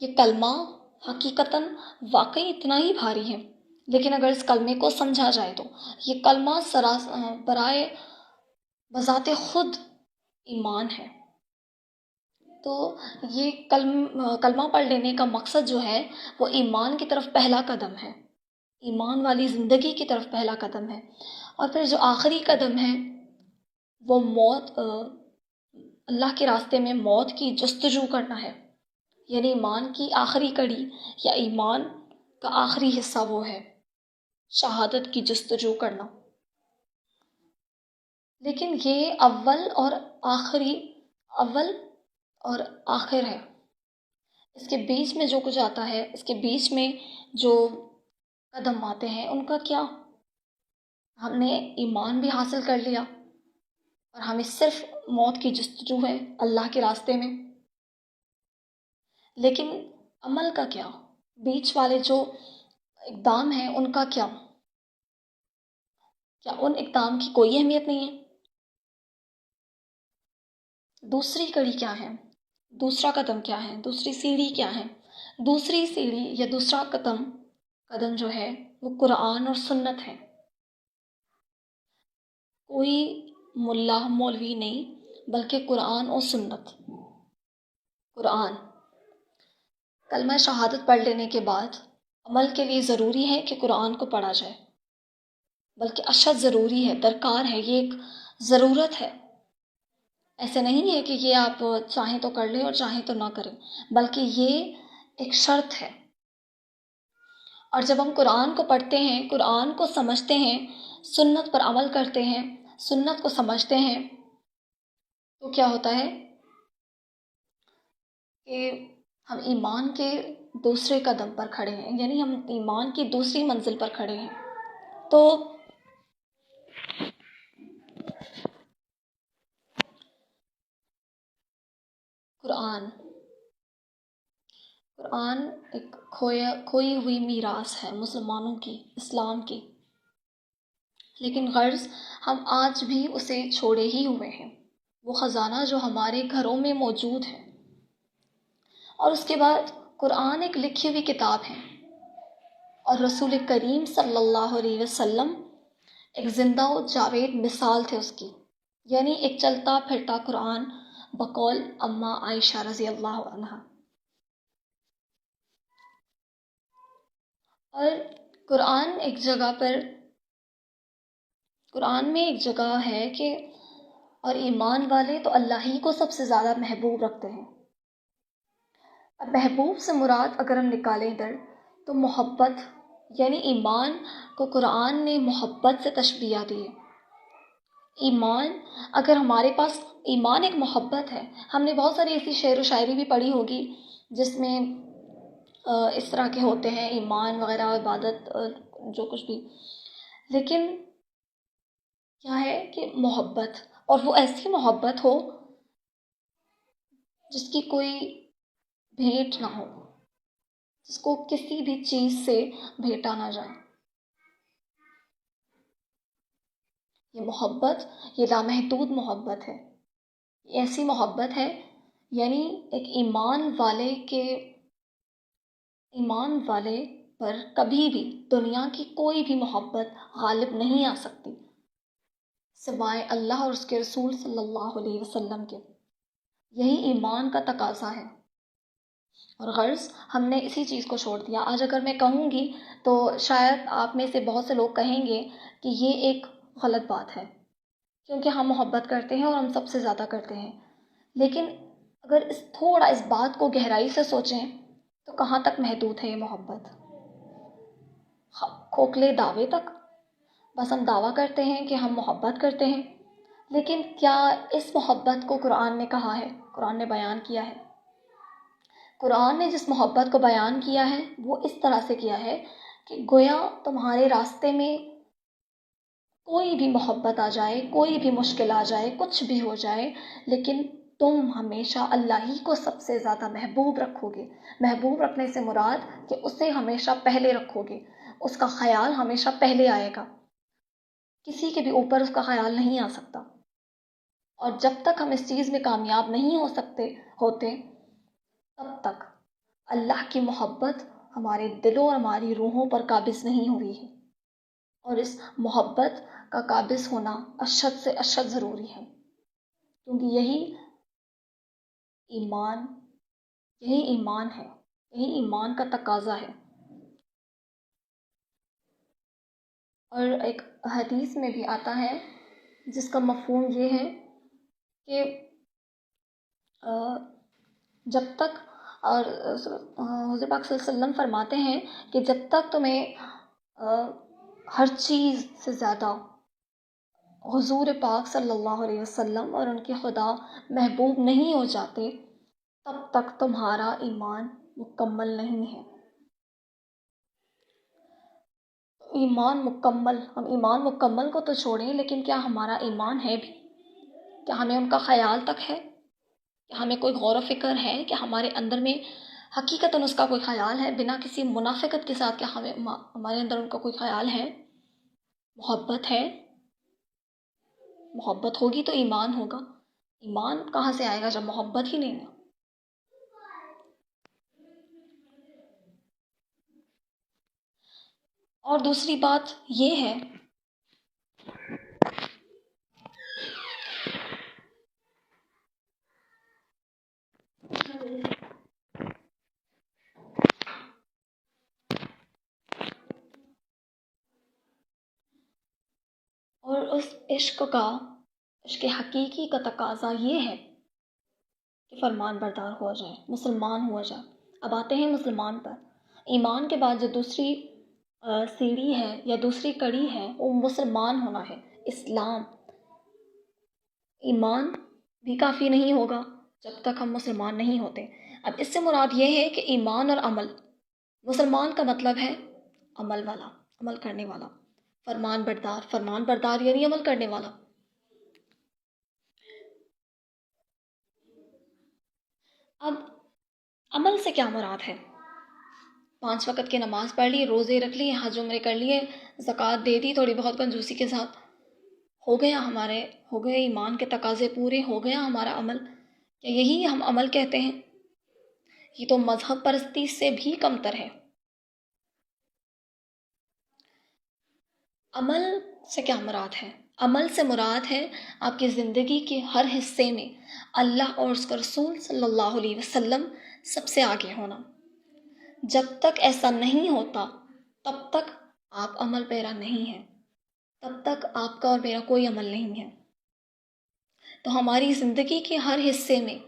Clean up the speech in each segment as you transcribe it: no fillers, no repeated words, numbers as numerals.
یہ کلمہ حقیقتاً واقعی اتنا ہی بھاری ہے، لیکن اگر اس کلمے کو سمجھا جائے تو یہ کلمہ برائے بذات خود ایمان ہے۔ تو یہ کلمہ پڑھ لینے کا مقصد جو ہے وہ ایمان کی طرف پہلا قدم ہے، ایمان والی زندگی کی طرف پہلا قدم ہے۔ اور پھر جو آخری قدم ہے وہ موت، اللہ کے راستے میں موت کی جستجو کرنا ہے، یعنی ایمان کی آخری کڑی یا ایمان کا آخری حصہ وہ ہے شہادت کی جستجو کرنا۔ لیکن یہ اول اور آخر ہے، اس کے بیچ میں جو کچھ آتا ہے، اس کے بیچ میں جو قدم آتے ہیں ان کا کیا؟ ہم نے ایمان بھی حاصل کر لیا اور ہمیں صرف موت کی جستجو ہے اللہ کے راستے میں، لیکن عمل کا کیا؟ بیچ والے جو اقدام ہیں ان کا کیا ان اقدام کی کوئی اہمیت نہیں ہے؟ دوسری کڑی کیا ہے؟ دوسرا قدم کیا ہے؟ دوسری سیڑھی کیا ہے؟ دوسری سیڑھی یا دوسرا قدم جو ہے وہ قرآن اور سنت ہے۔ کوئی ملا مولوی نہیں، بلکہ قرآن اور سنت۔ قرآن، کلمہ شہادت پڑھ لینے کے بعد عمل کے لیے ضروری ہے کہ قرآن کو پڑھا جائے، بلکہ اشد ضروری ہے، درکار ہے، یہ ایک ضرورت ہے۔ ایسے نہیں ہے کہ یہ آپ چاہیں تو کر لیں اور چاہیں تو نہ کریں، بلکہ یہ ایک شرط ہے۔ اور جب ہم قرآن کو پڑھتے ہیں، قرآن کو سمجھتے ہیں، سنت پر عمل کرتے ہیں، سنت کو سمجھتے ہیں، تو کیا ہوتا ہے کہ ہم ایمان کے دوسرے قدم پر کھڑے ہیں، یعنی ہم ایمان کی دوسری منزل پر کھڑے ہیں۔ تو قرآن ایک کھوئی ہوئی میراث ہے مسلمانوں کی، اسلام کی، لیکن غرض ہم آج بھی اسے چھوڑے ہی ہوئے ہیں، وہ خزانہ جو ہمارے گھروں میں موجود ہے۔ اور اس کے بعد قرآن ایک لکھی ہوئی کتاب ہے، اور رسول کریم صلی اللہ علیہ وسلم ایک زندہ و جاوید مثال تھے اس کی، یعنی ایک چلتا پھرتا قرآن بقول اماں عائشہ رضی اللہ عنہا۔ اور قرآن میں ایک جگہ ہے کہ اور ایمان والے تو اللہ ہی کو سب سے زیادہ محبوب رکھتے ہیں۔ اب محبوب سے مراد اگر ہم نکالیں ادھر تو محبت، یعنی ایمان کو قرآن نے محبت سے تشبیہ دی ہے۔ ایمان، اگر ہمارے پاس ایمان ایک محبت ہے، ہم نے بہت ساری ایسی شعر و شاعری بھی پڑھی ہوگی جس میں اس طرح کے ہوتے ہیں ایمان وغیرہ، عبادت، جو کچھ بھی، لیکن کیا ہے کہ محبت، اور وہ ایسی محبت ہو جس کی کوئی بھیٹ نہ ہو، جس کو کسی بھی چیز سے بھیٹا نہ جائے۔ یہ محبت، یہ لامحدود محبت ہے، یہ ایسی محبت ہے، یعنی ایک ایمان والے پر کبھی بھی دنیا کی کوئی بھی محبت غالب نہیں آ سکتی سوائے اللہ اور اس کے رسول صلی اللہ علیہ وسلم کے۔ یہی ایمان کا تقاضا ہے، اور غرض ہم نے اسی چیز کو چھوڑ دیا۔ آج اگر میں کہوں گی تو شاید آپ میں سے بہت سے لوگ کہیں گے کہ یہ ایک غلط بات ہے، کیونکہ ہم محبت کرتے ہیں اور ہم سب سے زیادہ کرتے ہیں، لیکن اگر تھوڑا اس بات کو گہرائی سے سوچیں تو کہاں تک محدود ہے یہ محبت؟ کھوکھلے دعوے تک، بس ہم دعویٰ کرتے ہیں کہ ہم محبت کرتے ہیں، لیکن کیا اس محبت کو قرآن نے کہا ہے، قرآن نے بیان کیا ہے؟ قرآن نے جس محبت کو بیان کیا ہے وہ اس طرح سے کیا ہے کہ گویا تمہارے راستے میں کوئی بھی محبت آ جائے، کوئی بھی مشکل آ جائے، کچھ بھی ہو جائے، لیکن تم ہمیشہ اللہ ہی کو سب سے زیادہ محبوب رکھو گے۔ محبوب رکھنے سے مراد کہ اسے ہمیشہ پہلے رکھو گے، اس کا خیال ہمیشہ پہلے آئے گا، کسی کے بھی اوپر اس کا خیال نہیں آ سکتا۔ اور جب تک ہم اس چیز میں کامیاب نہیں ہوتے تب تک اللہ کی محبت ہمارے دلوں اور ہماری روحوں پر قابض نہیں ہوئی ہے، اور اس محبت کا قابض ہونا اشد سے اشد ضروری ہے، کیونکہ ایمان یہی ایمان ہے، یہی ایمان کا تقاضا ہے۔ اور ایک حدیث میں بھی آتا ہے جس کا مفہوم یہ ہے کہ جب تک، اور حضور پاک صلی اللہ علیہ وسلم فرماتے ہیں کہ جب تک تمہیں ہر چیز سے زیادہ حضور پاک صلی اللہ علیہ وسلم اور ان کے خدا محبوب نہیں ہو جاتے، تب تک تمہارا ایمان مکمل نہیں ہے۔ ہم ایمان مکمل کو تو چھوڑیں، لیکن کیا ہمارا ایمان ہے بھی؟ کیا ہمیں ان کا خیال تک ہے؟ کیا ہمیں کوئی غور و فکر ہے کہ ہمارے اندر میں حقیقتاً اس کا کوئی خیال ہے، بنا کسی منافقت کے ساتھ؟ کیا ہمارے اندر ان کا کوئی خیال ہے؟ محبت ہے؟ محبت ہوگی تو ایمان ہوگا۔ ایمان کہاں سے آئے گا جب محبت ہی نہیں ہے؟ اور دوسری بات یہ ہے اور اس عشق حقیقی کا تقاضا یہ ہے کہ فرمان بردار ہو جائے، مسلمان ہو جائے۔ اب آتے ہیں مسلمان پر۔ ایمان کے بعد جو دوسری سیڑھی ہے یا دوسری کڑی ہے وہ مسلمان ہونا ہے، اسلام۔ ایمان بھی کافی نہیں ہوگا جب تک ہم مسلمان نہیں ہوتے۔ اب اس سے مراد یہ ہے کہ ایمان اور عمل، مسلمان کا مطلب ہے عمل والا، عمل کرنے والا، فرمان بردار یعنی عمل کرنے والا۔ اب عمل سے کیا مراد ہے؟ 5 وقت کی نماز پڑھ لی، روزے رکھ لیے، حج عمرے کر لیے، زکوٰۃ دے دی تھوڑی بہت کنجوسی کے ساتھ، ہو گئے ایمان کے تقاضے پورے، ہو گیا ہمارا عمل؟ کیا یہی ہم عمل کہتے ہیں؟ یہ تو مذہب پرستی سے بھی کمتر ہے۔ عمل سے کیا مراد ہے؟ عمل سے مراد ہے آپ کی زندگی کے ہر حصے میں اللہ اور اس کا رسول صلی اللہ علیہ وسلم سب سے آگے ہونا۔ جب تک ایسا نہیں ہوتا تب تک آپ عمل پیرا نہیں ہیں، تب تک آپ کا اور میرا کوئی عمل نہیں ہے۔ تو ہماری زندگی کے ہر حصے میں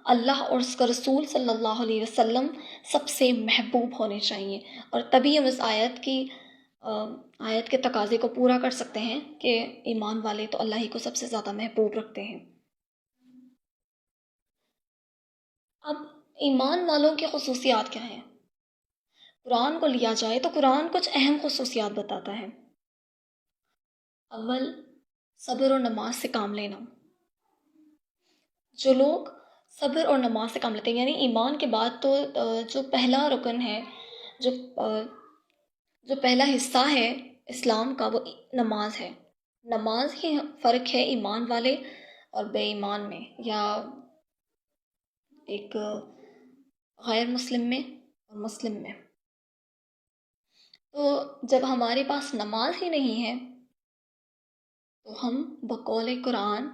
اللہ اور اس کا رسول صلی اللہ علیہ وسلم سب سے محبوب ہونے چاہیے، اور تبھی ہم اس آیت کے تقاضے کو پورا کر سکتے ہیں کہ ایمان والے تو اللہ ہی کو سب سے زیادہ محبوب رکھتے ہیں۔ اب ایمان والوں کی خصوصیات کیا ہیں؟ قرآن کو لیا جائے تو قرآن کچھ اہم خصوصیات بتاتا ہے۔ اول، صبر اور نماز سے کام لینا۔ جو لوگ صبر اور نماز سے کام لیتے ہیں، یعنی ایمان کے بعد تو جو پہلا رکن ہے، جو پہلا حصہ ہے اسلام کا، وہ نماز ہے۔ نماز ہی فرق ہے ایمان والے اور بے ایمان میں، یا ایک غیر مسلم میں اور مسلم میں۔ تو جب ہمارے پاس نماز ہی نہیں ہے تو ہم بقول قرآن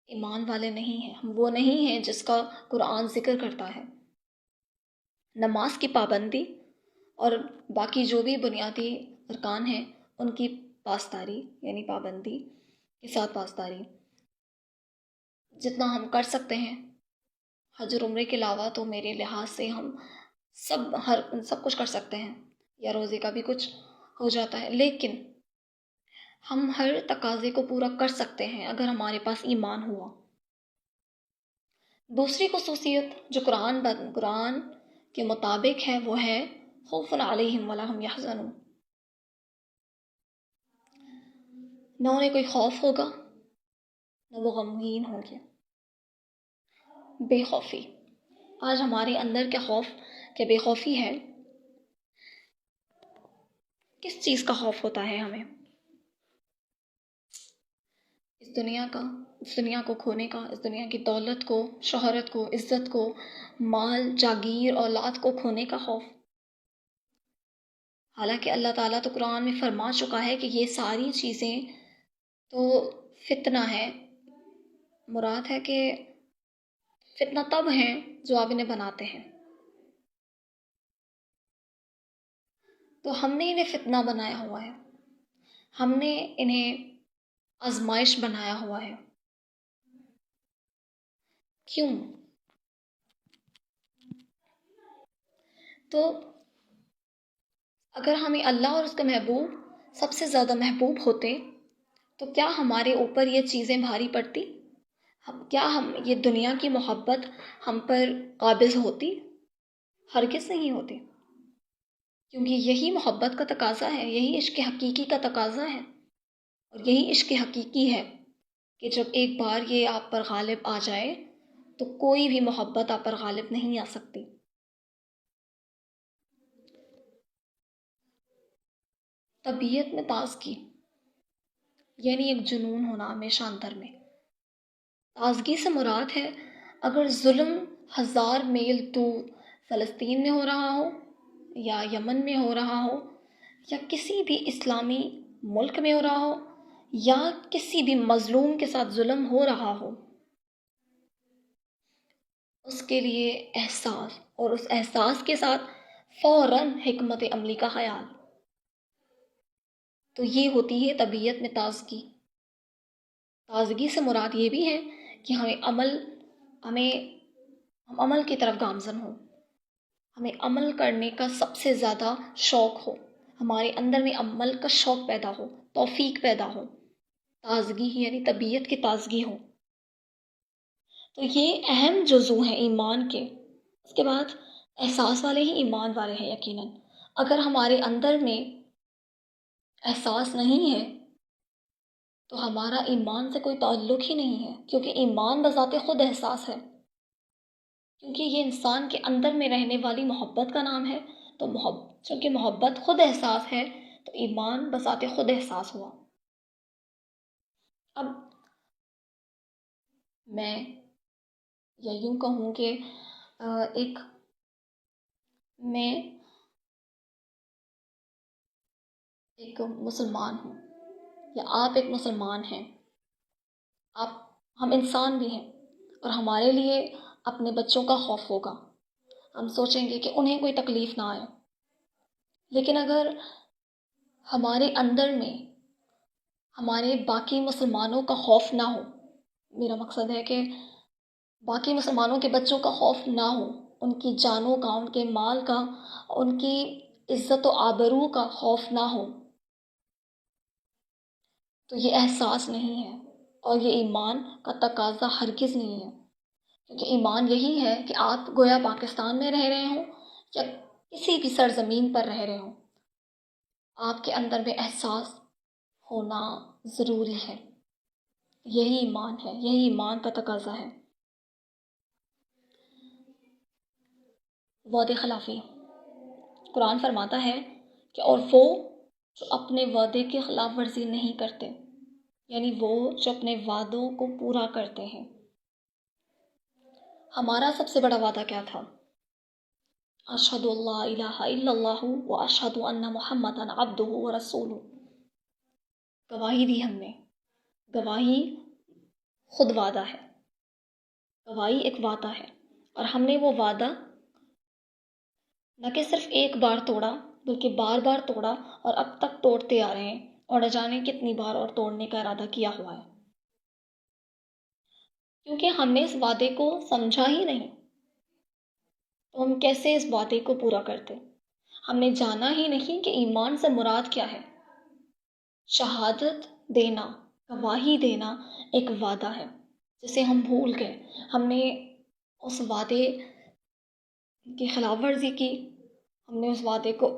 ایمان والے نہیں ہیں، ہم وہ نہیں ہیں جس کا قرآن ذکر کرتا ہے۔ نماز کی پابندی اور باقی جو بھی بنیادی ارکان ہیں ان کی پاسداری، یعنی پابندی کے ساتھ پاسداری جتنا ہم کر سکتے ہیں۔ حج اور عمرے کے علاوہ تو میرے لحاظ سے ہم سب کچھ کر سکتے ہیں، یا روزے کا بھی کچھ ہو جاتا ہے، لیکن ہم ہر تقاضے کو پورا کر سکتے ہیں اگر ہمارے پاس ایمان ہوا۔ دوسری خصوصیت جو قرآن کے مطابق ہے وہ ہے خوف علیہم ولا ہم یحزنون۔ نہ انہیں کوئی خوف ہوگا، نہ وہ غمگین ہوں گے۔ بے خوفی، آج ہمارے اندر کیا بے خوفی ہے؟ کس چیز کا خوف ہوتا ہے ہمیں؟ اس دنیا کو کھونے کا، اس دنیا کی دولت کو، شہرت کو، عزت کو، مال، جاگیر، اولاد کو کھونے کا خوف۔ حالانکہ اللہ تعالیٰ تو قرآن میں فرما چکا ہے کہ یہ ساری چیزیں تو فتنہ ہے۔ مراد ہے کہ فتنہ تب ہیں جو آپ انہیں بناتے ہیں۔ تو ہم نے انہیں فتنہ بنایا ہوا ہے، ہم نے انہیں آزمائش بنایا ہوا ہے۔ کیوں؟ تو اگر ہمیں اللہ اور اس کا محبوب سب سے زیادہ محبوب ہوتے تو کیا ہمارے اوپر یہ چیزیں بھاری پڑتی؟ کیا ہم یہ دنیا کی محبت ہم پر قابض ہوتی؟ ہرگز نہیں ہوتی، کیونکہ یہی محبت کا تقاضا ہے، یہی عشق حقیقی کا تقاضا ہے، اور یہی عشق حقیقی ہے کہ جب ایک بار یہ آپ پر غالب آ جائے تو کوئی بھی محبت آپ پر غالب نہیں آ سکتی۔ طبیعت میں تازگی یعنی ایک جنون ہونا ہمیشہ اندر میں۔ تازگی سے مراد ہے اگر ظلم 1000 میل دور فلسطین میں ہو رہا ہو، یا یمن میں ہو رہا ہو، یا کسی بھی اسلامی ملک میں ہو رہا ہو، یا کسی بھی مظلوم کے ساتھ ظلم ہو رہا ہو، اس کے لیے احساس، اور اس احساس کے ساتھ فوراً حکمت عملی کا خیال، تو یہ ہوتی ہے طبیعت میں تازگی۔ تازگی سے مراد یہ بھی ہے کہ ہم عمل کی طرف گامزن ہوں، ہمیں عمل کرنے کا سب سے زیادہ شوق ہو، ہمارے اندر میں عمل کا شوق پیدا ہو، توفیق پیدا ہو، تازگی یعنی طبیعت کی تازگی ہو۔ تو یہ اہم جزو ہیں ایمان کے۔ اس کے بعد احساس والے ہی ایمان والے ہیں یقیناً۔ اگر ہمارے اندر میں احساس نہیں ہے تو ہمارا ایمان سے کوئی تعلق ہی نہیں ہے، کیونکہ ایمان بذات خود احساس ہے، کیونکہ یہ انسان کے اندر میں رہنے والی محبت کا نام ہے۔ تو چونکہ محبت خود احساس ہے تو ایمان بذات خود احساس ہوا۔ اب میں یا یوں کہوں کہ میں ایک مسلمان ہوں، یا آپ ایک مسلمان ہیں، ہم انسان بھی ہیں، اور ہمارے لیے اپنے بچوں کا خوف ہوگا۔ ہم سوچیں گے کہ انہیں کوئی تکلیف نہ آئے، لیکن اگر ہمارے اندر میں ہمارے باقی مسلمانوں کا خوف نہ ہو، میرا مقصد ہے کہ باقی مسلمانوں کے بچوں کا خوف نہ ہو، ان کی جانوں کا، ان کے مال کا، ان کی عزت و آبرو کا خوف نہ ہو، تو یہ احساس نہیں ہے، اور یہ ایمان کا تقاضا ہرگز نہیں ہے۔ کیونکہ ایمان یہی ہے کہ آپ گویا پاکستان میں رہ رہے ہوں یا کسی بھی سرزمین پر رہ رہے ہوں، آپ کے اندر میں احساس ہونا ضروری ہے۔ یہی ایمان ہے، یہی ایمان کا تقاضا ہے۔ وعدے خلافی، قرآن فرماتا ہے کہ اور وہ جو اپنے وعدے کی خلاف ورزی نہیں کرتے، یعنی وہ جو اپنے وعدوں کو پورا کرتے ہیں۔ ہمارا سب سے بڑا وعدہ کیا تھا؟ اشہد اللہ الہ الا اللہ و اشہد ان محمدًا عبدہ و رسولہ۔ گواہی دی ہم نے، گواہی خود وعدہ ہے، گواہی ایک وعدہ ہے، اور ہم نے وہ وعدہ نہ کہ صرف ایک بار توڑا بلکہ بار بار توڑا، اور اب تک توڑتے آ رہے ہیں، اور نہ جانے کتنی بار اور توڑنے کا ارادہ کیا ہوا ہے، کیونکہ ہم نے اس وعدے کو سمجھا ہی نہیں، تو ہم کیسے اس وعدے کو پورا کرتے؟ ہم نے جانا ہی نہیں کہ ایمان سے مراد کیا ہے۔ شہادت دینا، گواہی دینا ایک وعدہ ہے جسے ہم بھول گئے، ہم نے اس وعدے کی خلاف ورزی کی، ہم نے اس وعدے کو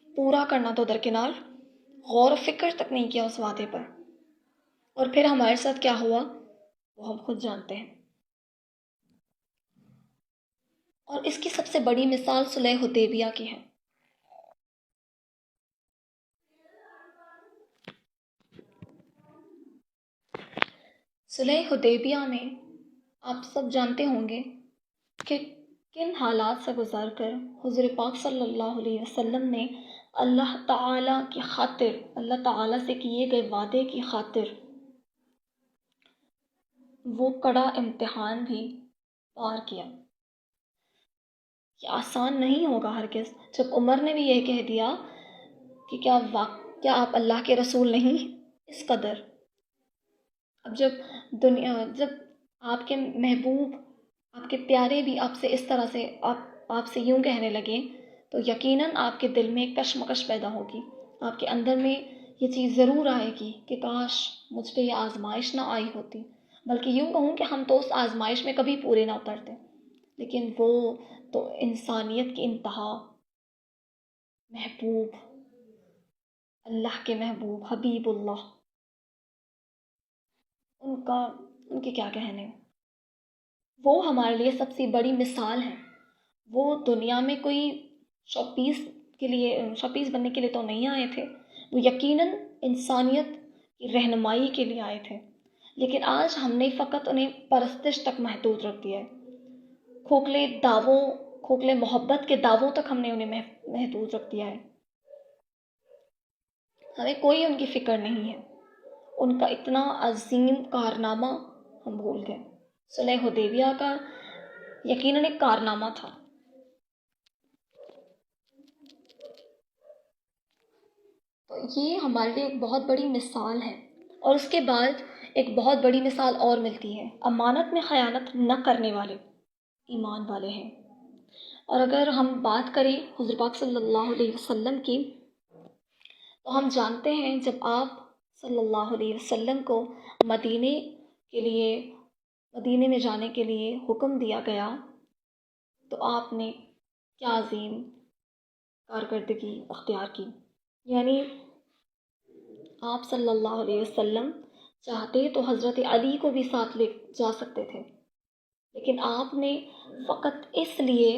پورا کرنا تو درکنار، غور و فکر تک نہیں کیا اس وعدے پر، اور پھر ہمارے ساتھ کیا ہوا وہ ہم خود جانتے ہیں۔ اور اس کی سب سے بڑی مثال صلح حدیبیہ کی ہے۔ صلح حدیبیہ میں آپ سب جانتے ہوں گے کہ کن حالات سے گزر کر حضور پاک صلی اللہ علیہ وسلم نے اللہ تعالیٰ کی خاطر، اللہ تعالیٰ سے کیے گئے وعدے کی خاطر وہ کڑا امتحان بھی پار کیا. یہ آسان نہیں ہوگا ہرگز. جب عمر نے بھی یہ کہہ دیا کہ کیا آپ اللہ کے رسول نہیں، اس قدر. اب جب آپ کے محبوب، آپ کے پیارے بھی آپ سے اس طرح سے آپ سے یوں کہنے لگے تو یقیناً آپ کے دل میں کشمکش پیدا ہوگی. آپ کے اندر میں یہ چیز ضرور آئے گی کہ کاش مجھ پہ یہ آزمائش نہ آئی ہوتی، بلکہ یوں کہوں کہ ہم تو اس آزمائش میں کبھی پورے نہ اترتے. لیکن وہ تو انسانیت کی انتہا، محبوب، اللہ کے محبوب حبیب اللہ، ان کے کیا کہنے. وہ ہمارے لیے سب سے بڑی مثال ہے. وہ دنیا میں کوئی شوپیس بننے کے لیے تو نہیں آئے تھے، وہ یقیناً انسانیت کی رہنمائی کے لیے آئے تھے. لیکن آج ہم نے فقط انہیں پرستش تک محدود رکھ دیا ہے. کھوکھلے محبت کے دعووں تک ہم نے انہیں محدود رکھ دیا ہے. ہمیں کوئی ان کی فکر نہیں ہے. ان کا اتنا عظیم کارنامہ ہم بھول گئے. صلح حدیبیہ کا یقیناً ایک کارنامہ تھا. تو یہ ہمارے لیے ایک بہت بڑی مثال ہے. اور اس کے بعد ایک بہت بڑی مثال اور ملتی ہے. امانت میں خیانت نہ کرنے والے ایمان والے ہیں. اور اگر ہم بات کریں حضور پاک صلی اللہ علیہ وسلم کی، تو ہم جانتے ہیں جب آپ صلی اللہ علیہ وسلم کو مدینے میں جانے کے لیے حکم دیا گیا تو آپ نے کیا عظیم کارکردگی اختیار کی. یعنی آپ صلی اللہ علیہ وسلم چاہتے تو حضرت علی کو بھی ساتھ لے جا سکتے تھے، لیکن آپ نے فقط اس لیے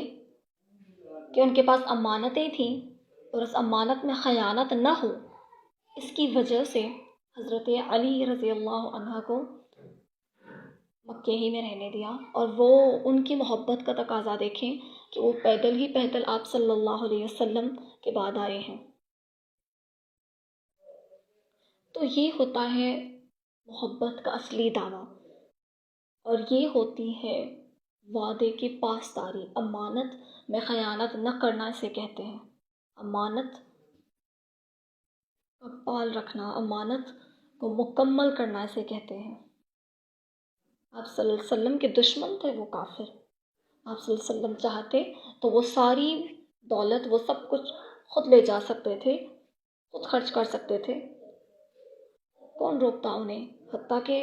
کہ ان کے پاس امانتیں تھیں اور اس امانت میں خیانت نہ ہو، اس کی وجہ سے حضرت علی رضی اللہ عنہ کو مکے ہی میں رہنے دیا. اور وہ ان کی محبت کا تقاضا دیکھیں کہ وہ پیدل آپ صلی اللہ علیہ وسلم کے بعد آئے ہیں. تو یہ ہوتا ہے محبت کا اصلی دعویٰ، اور یہ ہوتی ہے وعدے کی پاسداری. امانت میں خیانت نہ کرنا اسے کہتے ہیں. امانت کا پال رکھنا، امانت کو مکمل کرنا اسے کہتے ہیں. آپ صلی اللہ علیہ وسلم کے دشمن تھے وہ کافر. آپ صلی اللہ علیہ وسلم چاہتے تو وہ ساری دولت، وہ سب کچھ خود لے جا سکتے تھے، خود خرچ کر سکتے تھے. کون روکتا انہیں؟ حتیٰ کہ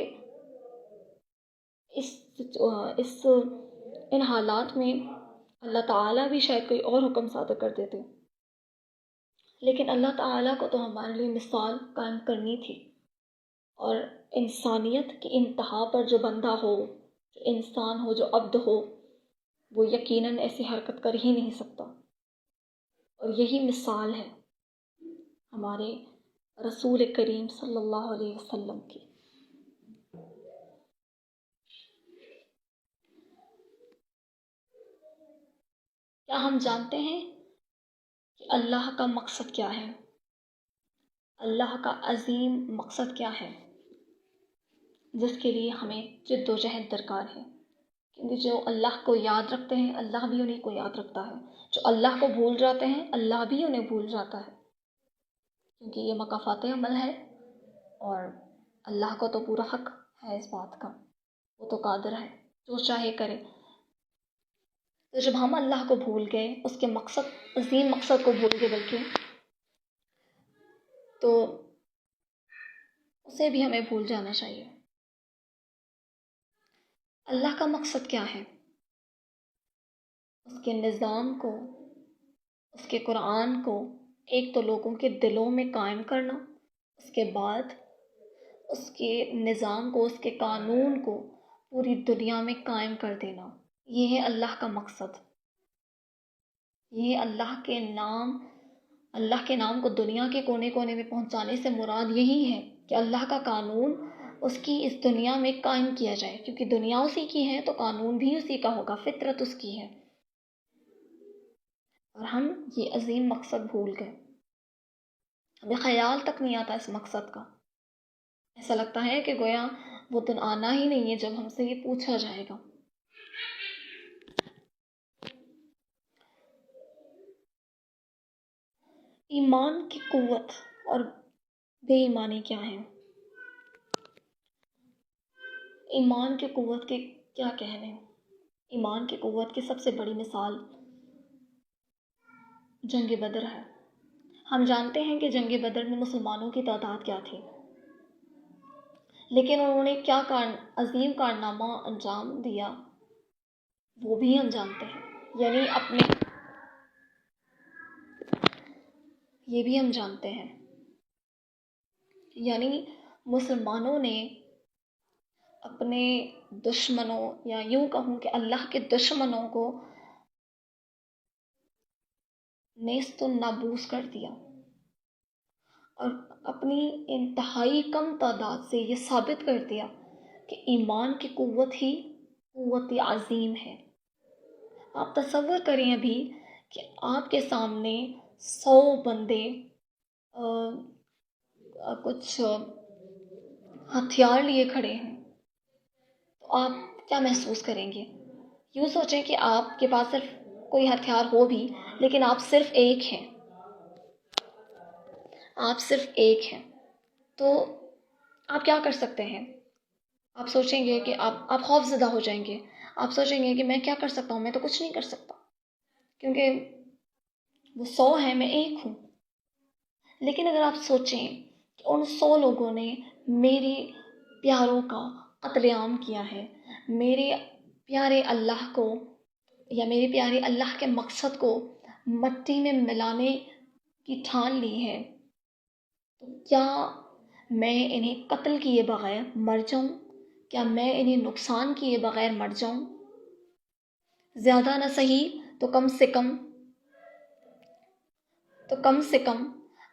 ان حالات میں اللہ تعالیٰ بھی شاید کوئی اور حکم صادر کر دیتے. لیکن اللہ تعالیٰ کو تو ہمارے لیے مثال قائم کرنی تھی. اور انسانیت کی انتہا پر جو بندہ ہو، جو انسان ہو، جو عبد ہو، وہ یقیناً ایسی حرکت کر ہی نہیں سکتا. اور یہی مثال ہے ہمارے رسول کریم صلی اللہ علیہ وسلم کی. کیا ہم جانتے ہیں کہ اللہ کا مقصد کیا ہے؟ اللہ کا عظیم مقصد کیا ہے جس کے لیے ہمیں جد و جہد درکار ہے؟ کیونکہ جو اللہ کو یاد رکھتے ہیں اللہ بھی انہیں کو یاد رکھتا ہے. جو اللہ کو بھول جاتے ہیں اللہ بھی انہیں بھول جاتا ہے. کیونکہ یہ مکافات عمل ہے اور اللہ کو تو پورا حق ہے اس بات کا. وہ تو قادر ہے جو چاہے کرے. تو جب ہم اللہ کو بھول گئے، اس کے عظیم مقصد کو بھول گئے بلکہ، تو اسے بھی ہمیں بھول جانا چاہیے. اللہ کا مقصد کیا ہے؟ اس کے نظام کو، اس کے قرآن کو ایک تو لوگوں کے دلوں میں قائم کرنا، اس کے بعد اس کے نظام کو، اس کے قانون کو پوری دنیا میں قائم کر دینا. یہ ہے اللہ کا مقصد. یہ اللہ کے نام کو دنیا کے کونے کونے میں پہنچانے سے مراد یہی ہے کہ اللہ کا قانون اس کی اس دنیا میں قائم کیا جائے، کیونکہ دنیا اسی کی ہے تو قانون بھی اسی کا ہوگا، فطرت اس کی ہے۔ اور ہم یہ عظیم مقصد بھول گئے، ہمیں خیال تک نہیں آتا اس مقصد کا۔ ایسا لگتا ہے کہ گویا وہ دن آنا ہی نہیں ہے جب ہم سے یہ پوچھا جائے گا۔ ایمان کی قوت اور بے ایمانی کیا ہے؟ ایمان کی قوت کے کیا کہنے؟ ایمان کی قوت کی سب سے بڑی مثال جنگ بدر ہے۔ ہم جانتے ہیں کہ جنگ بدر میں مسلمانوں کی تعداد کیا تھی، لیکن انہوں نے کیا عظیم کارنامہ انجام دیا وہ بھی ہم جانتے ہیں، یہ بھی ہم جانتے ہیں، یعنی مسلمانوں نے اپنے دشمنوں، یا یوں کہوں کہ اللہ کے دشمنوں کو نیست و نابود کر دیا، اور اپنی انتہائی کم تعداد سے یہ ثابت کر دیا کہ ایمان کی قوت ہی قوت عظیم ہے۔ آپ تصور کریں ابھی کہ آپ کے سامنے 100 بندے کچھ ہتھیار لیے کھڑے ہیں، تو آپ کیا محسوس کریں گے؟ یوں سوچیں کہ آپ کے پاس صرف کوئی ہتھیار ہو بھی، لیکن آپ صرف ایک ہیں، تو آپ کیا کر سکتے ہیں؟ آپ سوچیں گے کہ آپ خوف زدہ ہو جائیں گے، آپ سوچیں گے کہ میں کیا کر سکتا ہوں، میں تو کچھ نہیں کر سکتا، کیونکہ وہ 100 ہیں، میں ایک ہوں۔ لیکن اگر آپ سوچیں کہ ان 100 لوگوں نے میرے پیاروں کا قتل عام کیا ہے، میرے پیارے اللہ کو یا میرے پیارے اللہ کے مقصد کو مٹی میں ملانے کی ٹھان لی ہے، تو کیا میں انہیں قتل کیے بغیر مر جاؤں؟ کیا میں انہیں نقصان کیے بغیر مر جاؤں؟ زیادہ نہ صحیح تو کم سے کم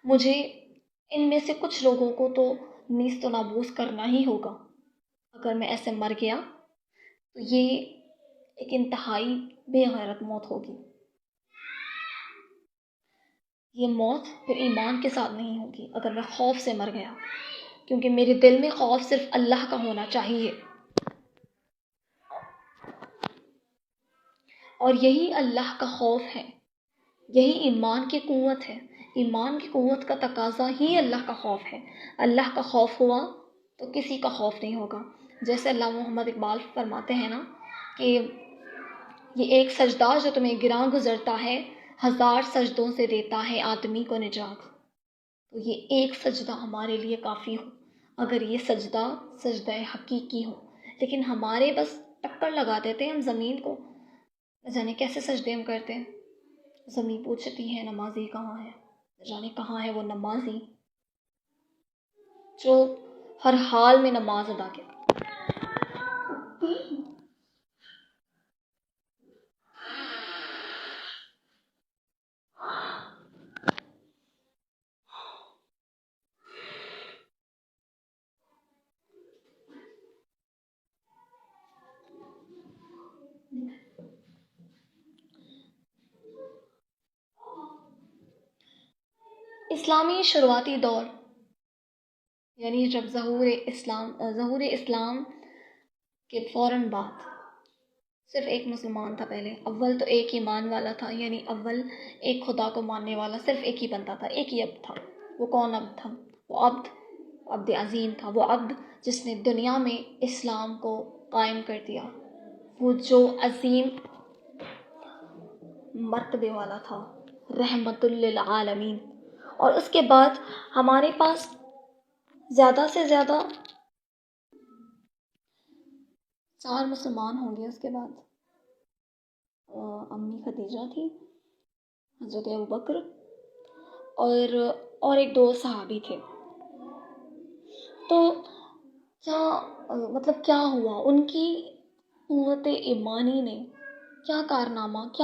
مجھے ان میں سے کچھ لوگوں کو تو نیست و نابود کرنا ہی ہوگا۔ اگر میں ایسے مر گیا تو یہ ایک انتہائی بے غیرت موت ہوگی۔ یہ موت پھر ایمان کے ساتھ نہیں ہوگی اگر میں خوف سے مر گیا، کیونکہ میرے دل میں خوف صرف اللہ کا ہونا چاہیے، اور یہی اللہ کا خوف ہے، یہی ایمان کی قوت ہے۔ ایمان کی قوت کا تقاضا ہی اللہ کا خوف ہے۔ اللہ کا خوف ہوا تو کسی کا خوف نہیں ہوگا۔ جیسے علامہ محمد اقبال فرماتے ہیں نا کہ یہ ایک سجدہ جو تمہیں گراں گزرتا ہے، 1000 سجدوں سے دیتا ہے آدمی کو نجات۔ تو یہ ایک سجدہ ہمارے لیے کافی ہو، اگر یہ سجدہ حقیقی ہو۔ لیکن ہمارے بس ٹکر لگا دیتے ہیں ہم زمین کو، نہ جانے کیسے سجدے ہم کرتے ہیں۔ زمین پوچھتی ہے نمازی کہاں ہے، نہ جانے کہاں ہے وہ نمازی جو ہر حال میں نماز ادا کرے۔ اسلامی شروعاتی دور، یعنی جب ظہور اسلام کے فوراً بعد صرف ایک مسلمان تھا پہلے، اول تو ایک ایمان والا تھا، یعنی اول ایک خدا کو ماننے والا صرف ایک ہی بندہ تھا، ایک ہی عبد تھا۔ وہ کون عبد تھا؟ وہ عبد عظیم تھا، وہ عبد جس نے دنیا میں اسلام کو قائم کر دیا، وہ جو عظیم مرتبے والا تھا، رحمت للعالمین۔ اور اس کے بعد ہمارے پاس زیادہ سے زیادہ 4 مسلمان ہوں گے۔ اس کے بعد امی خدیجہ تھی، حضرت ابوبکر، اور ایک 2 صحابی تھے۔ تو کیا ہوا؟ ان کی قوت ایمانی نے کیا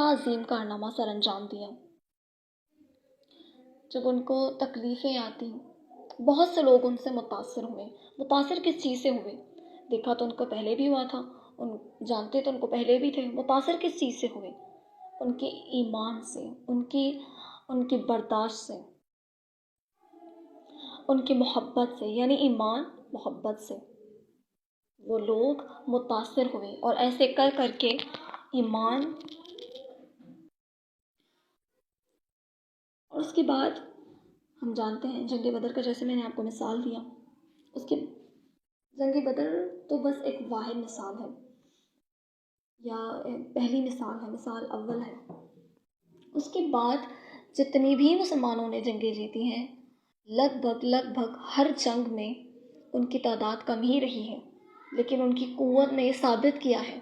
عظیم کارنامہ سر انجام دیا۔ جب ان کو تکلیفیں آتی بہت سے لوگ ان سے متاثر ہوئے. متاثر کس چیز سے ہوئے؟ دیکھا تو ان کو پہلے بھی ہوا تھا، ان جانتے تو ان کو پہلے بھی تھے. متاثر کس چیز سے ہوئے؟ ان کے ایمان سے، ان کی برداشت سے، ان کی محبت سے. یعنی ایمان، محبت سے وہ لوگ متاثر ہوئے، اور ایسے کر کر کے ایمان. اور اس کے بعد ہم جانتے ہیں جنگ بدر کا، جیسے میں نے آپ کو مثال دیا، اس کے جنگ بدر تو بس ایک واحد مثال ہے، یا پہلی مثال ہے، مثال اول ہے. اس کے بعد جتنی بھی مسلمانوں نے جنگیں جیتی ہیں، لگ بھگ ہر جنگ میں ان کی تعداد کم ہی رہی ہے، لیکن ان کی قوت نے یہ ثابت کیا ہے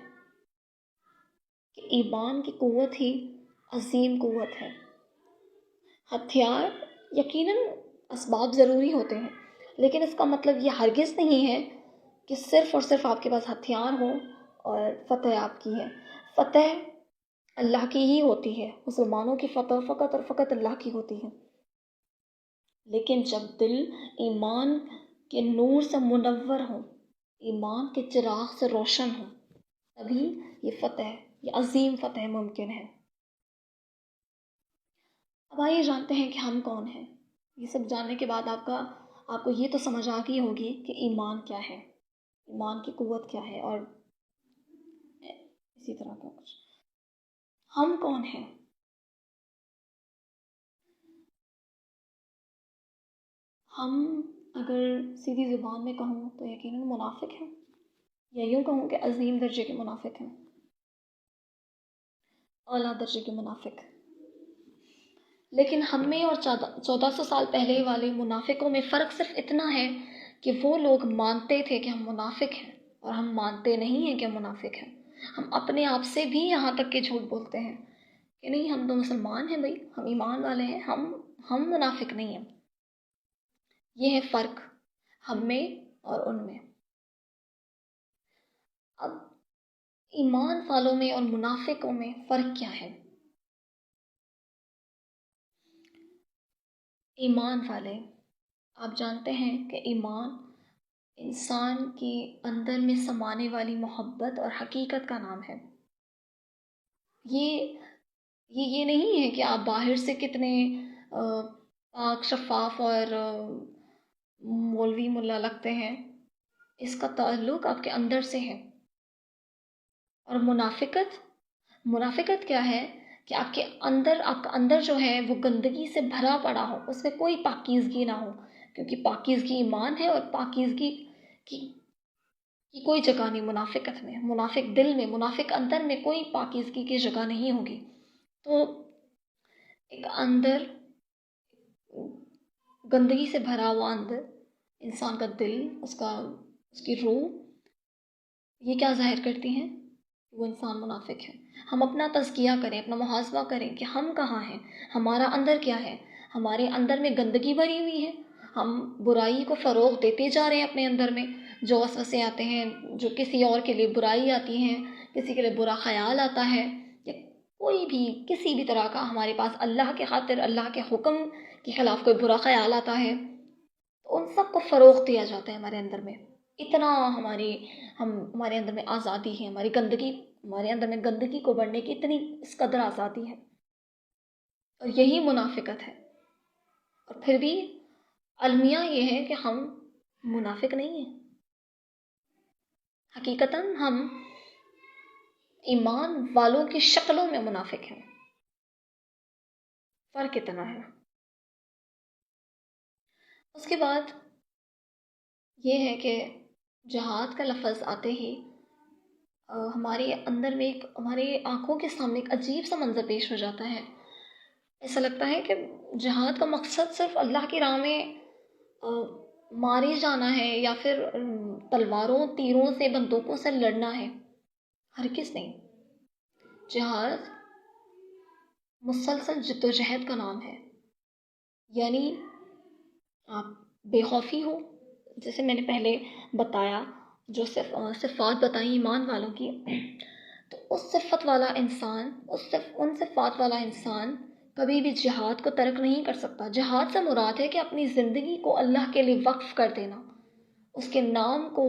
کہ ایمان کی قوت ہی عظیم قوت ہے. ہتھیار یقیناً اسباب ضروری ہوتے ہیں، لیکن اس کا مطلب یہ ہرگز نہیں ہے کہ صرف اور صرف آپ کے پاس ہتھیار ہوں اور فتح آپ کی ہے. فتح اللہ کی ہی ہوتی ہے، مسلمانوں کی فتح فقط اور فقط اللہ کی ہوتی ہے. لیکن جب دل ایمان کے نور سے منور ہو، ایمان کے چراغ سے روشن ہو، تبھی یہ فتح، یہ عظیم فتح ممکن ہے. اب آئیے جانتے ہیں کہ ہم کون ہیں. یہ سب جاننے کے بعد آپ کو یہ تو سمجھ آ گئی ہوگی کہ ایمان کیا ہے، ایمان کی قوت کیا ہے، اور اسی طرح کا کچھ. ہم کون ہیں؟ ہم اگر سیدھی زبان میں کہوں تو یقیناً منافق ہیں، یا یوں کہوں کہ عظیم درجے کے منافق ہیں، اعلیٰ درجے کے منافق. لیکن ہم میں اور 1400 سال پہلے والے منافقوں میں فرق صرف اتنا ہے کہ وہ لوگ مانتے تھے کہ ہم منافق ہیں، اور ہم مانتے نہیں ہیں کہ ہم منافق ہیں. ہم اپنے آپ سے بھی یہاں تک کہ جھوٹ بولتے ہیں کہ نہیں، ہم تو مسلمان ہیں بھائی، ہم ایمان والے ہیں، ہم منافق نہیں ہیں. یہ ہے فرق ہم میں اور ان میں. اب ایمان والوں میں اور منافقوں میں فرق کیا ہے؟ ایمان والے، آپ جانتے ہیں کہ ایمان انسان کے اندر میں سمانے والی محبت اور حقیقت کا نام ہے. یہ نہیں ہے کہ آپ باہر سے کتنے پاک شفاف اور مولوی ملا لگتے ہیں. اس کا تعلق آپ کے اندر سے ہے. اور منافقت کیا ہے کہ آپ کا اندر جو ہے وہ گندگی سے بھرا پڑا ہو، اس میں کوئی پاکیزگی نہ ہو. کیونکہ پاکیزگی ایمان ہے، اور پاکیزگی کی کوئی جگہ نہیں منافقت میں. منافق دل میں، منافق اندر میں کوئی پاکیزگی کی جگہ نہیں ہوگی. تو ایک اندر گندگی سے بھرا ہوا اندر انسان کا دل، اس کی روح، یہ کیا ظاہر کرتی ہیں؟ وہ انسان منافق ہے. ہم اپنا تزکیہ کریں، اپنا محاسبہ کریں کہ ہم کہاں ہیں، ہمارا اندر کیا ہے. ہمارے اندر میں گندگی بھری ہوئی ہے، ہم برائی کو فروغ دیتے جا رہے ہیں اپنے اندر میں. جو وسوسے آتے ہیں، جو کسی اور کے لیے برائی آتی ہیں، کسی کے لیے برا خیال آتا ہے، یا کوئی بھی کسی بھی طرح کا ہمارے پاس اللہ کے خاطر، اللہ کے حکم کے خلاف کوئی برا خیال آتا ہے، تو ان سب کو فروغ دیا جاتا ہے ہمارے اندر میں. اتنا ہمارے اندر میں آزادی ہے، ہمارے اندر میں گندگی کو بڑھنے کی اتنی اس قدر آزادی ہے. اور یہی منافقت ہے. اور پھر بھی المیہ یہ ہے کہ ہم منافق نہیں ہیں. حقیقتاً ہم ایمان والوں کی شکلوں میں منافق ہیں. فرق اتنا ہے. اس کے بعد یہ ہے کہ جہاد کا لفظ آتے ہی ہمارے اندر میں ہمارے آنکھوں کے سامنے ایک عجیب سا منظر پیش ہو جاتا ہے. ایسا لگتا ہے کہ جہاد کا مقصد صرف اللہ کی راہ میں مارے جانا ہے، یا پھر تلواروں، تیروں سے، بندوقوں سے لڑنا ہے. ہرگز نہیں. جہاد مسلسل جدوجہد کا نام ہے. یعنی آپ بے خوفی ہو، جیسے میں نے پہلے بتایا، جو صفات بتائیں ایمان والوں کی، تو ان صفات والا انسان کبھی بھی جہاد کو ترک نہیں کر سکتا۔ جہاد سے مراد ہے کہ اپنی زندگی کو اللہ کے لیے وقف کر دینا، اس کے نام کو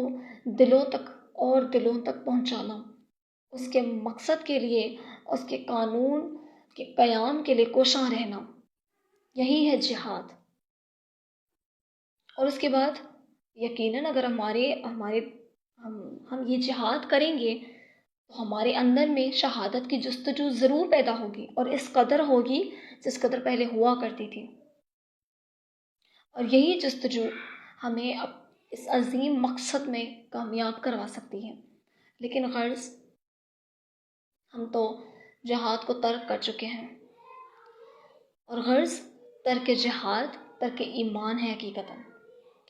دلوں تک اور دلوں تک پہنچانا، اس کے مقصد کے لیے، اس کے قانون کے قیام کے لیے کوشاں رہنا، یہی ہے جہاد۔ اور اس کے بعد یقیناً اگر ہم یہ جہاد کریں گے تو ہمارے اندر میں شہادت کی جستجو ضرور پیدا ہوگی، اور اس قدر ہوگی جس قدر پہلے ہوا کرتی تھی۔ اور یہی جستجو ہمیں اس عظیم مقصد میں کامیاب کروا سکتی ہے۔ لیکن غرض ہم تو جہاد کو ترک کر چکے ہیں، اور غرض ترک جہاد ترک ایمان ہے حقیقتاً،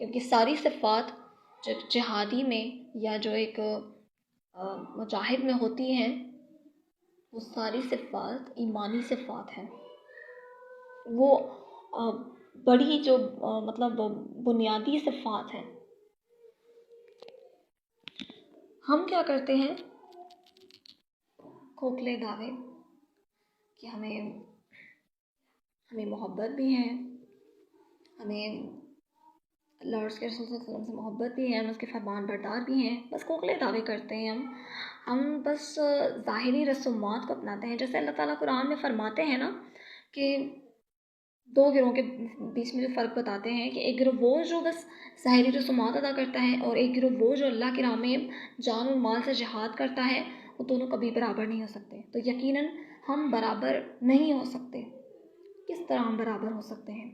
کیونکہ ساری صفات جو جہادی میں یا جو ایک مجاہد میں ہوتی ہیں وہ ساری صفات ایمانی صفات ہیں۔ وہ بڑی جو مطلب بنیادی صفات ہیں۔ ہم کیا کرتے ہیں؟ کھوکھلے دعوے کہ ہمیں محبت بھی ہے، ہمیں اللہ اور اس کے رسول صلی اللہ علیہ وسلم سے محبت بھی ہے، ہم اس کے فرمان بردار بھی ہیں، بس کھوکھلے دعوے کرتے ہیں ہم بس ظاہری رسومات کو اپناتے ہیں۔ جیسے اللہ تعالیٰ قرآن میں فرماتے ہیں نا کہ دو گروہوں کے بیچ میں جو فرق بتاتے ہیں کہ ایک گروہ وہ جو بس ظاہری رسومات ادا کرتا ہے، اور ایک گروہ وہ جو اللہ کی راہ میں جان اور مال سے جہاد کرتا ہے، وہ دونوں کبھی برابر نہیں ہو سکتے۔ تو یقیناً ہم برابر نہیں ہو سکتے۔ کس طرح ہم برابر ہو سکتے ہیں؟